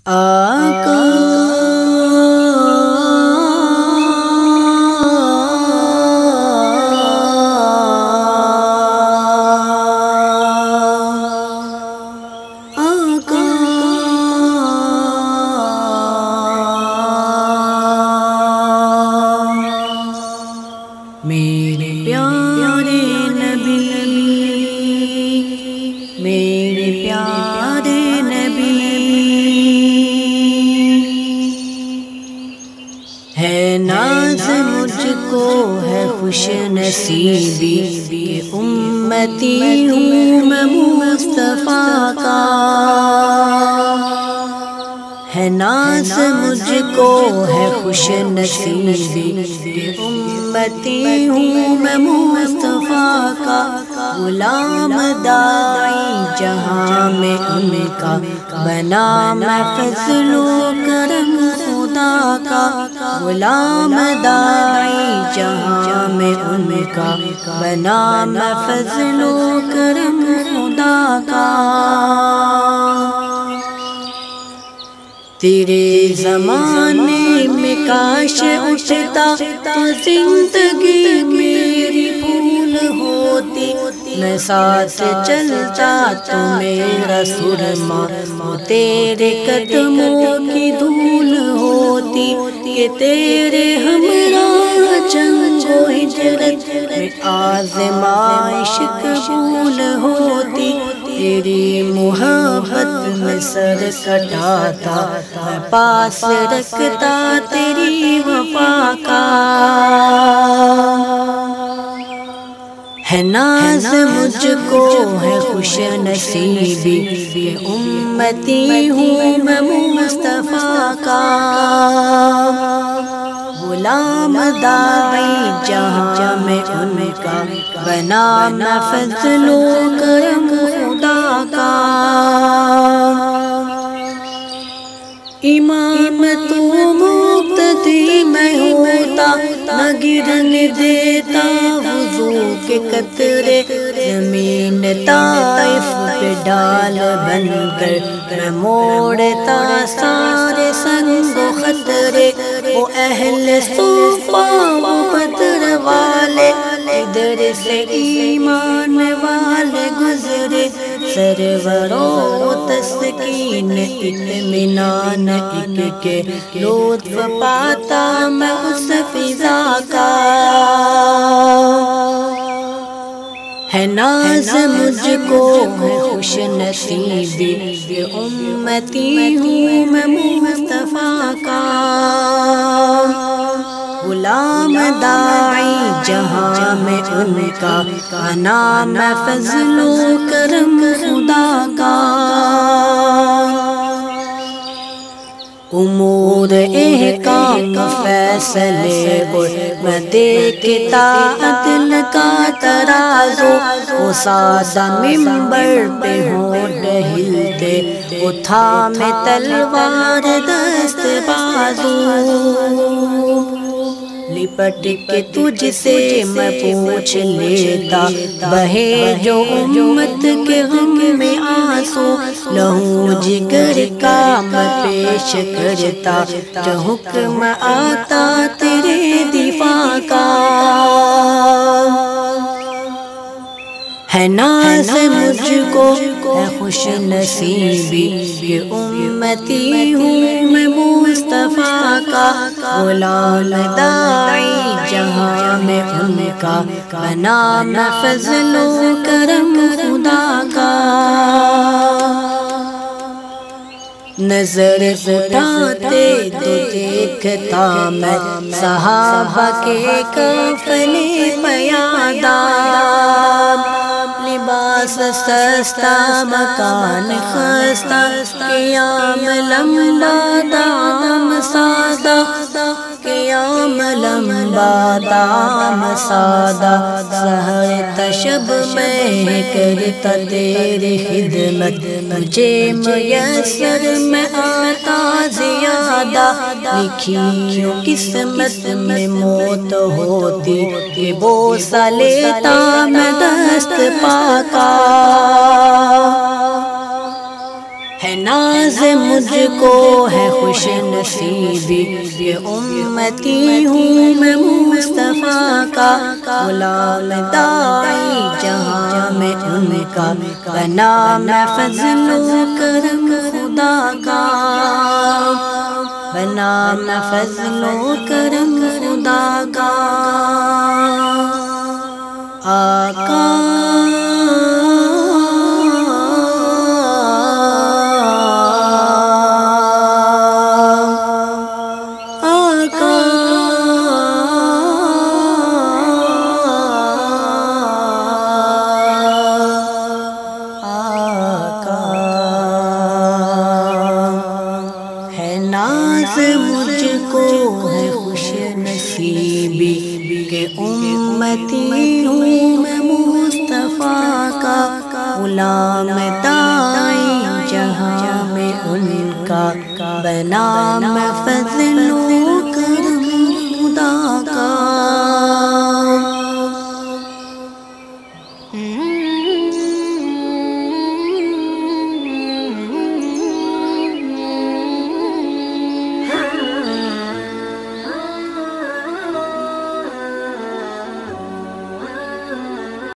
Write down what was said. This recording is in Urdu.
آقا آقا میرے پیارے نبی، میرے پیارے نبی، ہے ناز مجھ کو ہے خوش نصیبی کہ امتی ہوں میں مصطفیٰ کا، ہے ناز مجھ کو ہے خوش نصیبی کہ امتی ہوں میں مصطفیٰ کا، غلام داعی جہاں میں ان کا، بنا میں فضل و کرم خدا کا، غلام داعی جہاں میں ان کا، بنا میں فضل و کرم خدا کا۔ تیرے زمانے میں کاش اٹھتا تو زندگی میری پھول ہوتی، میں ساتھ چلتا تو میرا سرما تیرے قدموں کی دھول ہوتی، کہ تیرے ہمراہ جنگ و ہجرت میں آزمائش قبول ہوتی، تیری محبت میں سر کٹاتا میں پاس رکھتا تیری وفا کا، ہے ناز مجھ کو ہے خوش نصیبی کہ امتی ہوں میں مصطفیٰ کا، غلام داعی جہاں میں ان کا، بنا میں فضل و کرم خدا کا، امام تو مقتدی میں ہوتا، نہ گرنے دیتا وضو کے قطرے، زمین طائف پہ ڈال بن کر میں موڑتا سارے سنگ و خطرے، وہ اہل صفا وہ بدر والے، ادھر سے ایمان والے گزرے، سرور و تسکین اطمینان ایک کے لطف پاتا میں اس فضا کا، ہے ناز مجھ کو ہے خوش نصیبی کہ امتی ہوں میں مصطفیٰ کا، غلام داعی جہاں میں ان کا، بنا میں فضل و کرم خدا کا، امور احکام فیصلے میں دیکھتا عدل کا ترازو، وہ سادہ ممبر پہ ہونٹ ہلتے، وہ تھامے تلوار دست بازو، لپٹ کے تجھ سے میں پوچھ لیتا، بہے جو امت کے غم میں آنسو، لہو جگر کا میں پیش کرتا، جو حکم آتا تیرے دفاع کا، ہے ناز مجھ کو ہے خوش نصیبی کہ امتی ہوں میں مصطفیٰ کا، غلام داعی جہاں میں ان کا، بنا میں فضل و کرم خدا کا، نظر اٹھاتے تو دیکھتا میں صحابہ کے کفن پیادہ، لباس سستا مکان خستہ، قیام لمبا دام سادہ، قیام لمبا دام سادہ، سحر تشب میں کرتا تیری خدمت، مجھے میسر میں آتا زیادہ، لکھی یوں قسمت میں موت ہوتی، کہ بوسہ لیتا میں دست پاکا، ہے ناز مجھ کو ہے خوش نصیبی کہ امتی ہوں میں مصطفیٰ کا غلام داعی جہاں میں ان کا بنا میں فضل و کرم خدا کا بنا میں فضل و کرم خدا کا آقا مجھ کو ہے خوش نصیبی کہ امتی ہوں میں مصطفیٰ کا غلام داعی جہاں میں ان کا بنا میں فضل و کرم خدا کا